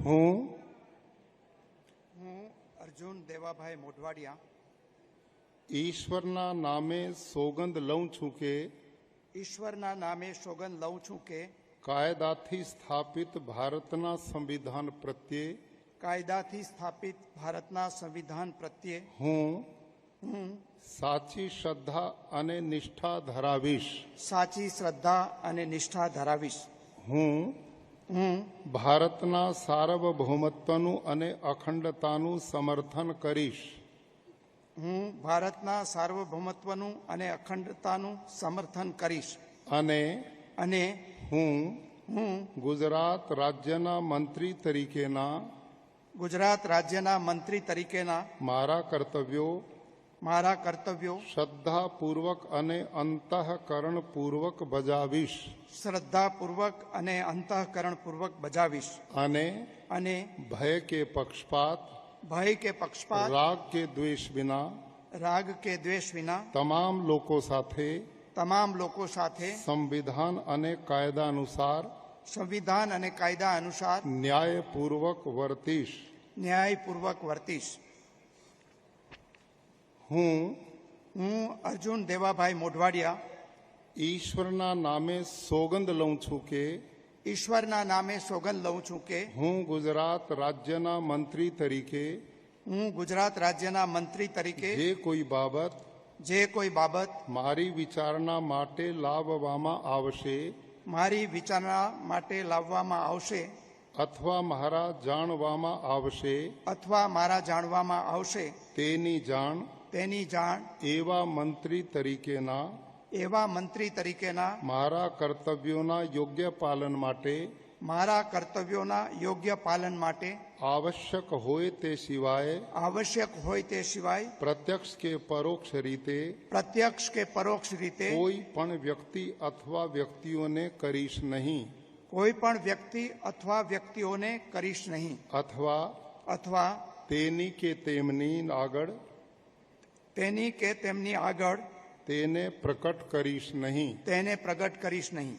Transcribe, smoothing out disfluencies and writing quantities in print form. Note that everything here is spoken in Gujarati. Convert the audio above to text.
હું અર્જુન દેવાભાઈ મોઢવાડિયા ઈશ્વરના નામે સોગંદ લઉં છું કે ઈશ્વરના નામે સોગંદ લઉં છું કે કાયદાથી સ્થાપિત ભારતના સંવિધાન પ્રત્યે કાયદાથી સ્થાપિત ભારતના સંવિધાન પ્રત્યે હું સાચી શ્રદ્ધા અને નિષ્ઠા ધરાવીશ. સાચી શ્રદ્ધા અને નિષ્ઠા ધરાવીશ. હું ભારતના સાર્વભૌમત્વનું અને અખંડતાનું સમર્થન કરીશ. હું ભારતના સાર્વભૌમત્વનું અને અખંડતાનું સમર્થન કરીશ. અને હું ગુજરાત રાજ્યના મંત્રી તરીકેના મારા કર્તવ્યો શ્રદ્ધાપૂર્વક અને અંતઃકરણપૂર્વક બજાવીશ. શ્રદ્ધાપૂર્વક અને અંતઃકરણપૂર્વક બજાવીશ. અને ભય કે પક્ષપાત રાગ કે દ્વેષ વિના તમામ લોકો સાથે સંવિધાન અને કાયદા અનુસાર ન્યાયપૂર્વક વર્તીશ. હું અર્જુન દેવાભાઈ મોઢવાડિયા ઈશ્વરના નામે સોગંદ લઉં છું કે ઈશ્વરના નામે સોગંદ લઉં છું કે હું ગુજરાત રાજ્યના મંત્રી તરીકે જે કોઈ બાબત મારી વિચારણા માટે લાવવામાં આવશે અથવા મારા જાણવામાં આવશે તેની જાણ એવા મંત્રી તરીકેના મારા કર્તવ્યોના યોગ્ય પાલન માટે આવશ્યક હોય તે સિવાય પ્રત્યક્ષ કે પરોક્ષ રીતે કોઈ પણ વ્યક્તિ અથવા વ્યક્તિઓને કરીશ નહીં અથવા તેની કે તેમની આગળ તેને પ્રગટ કરીશ નહીં.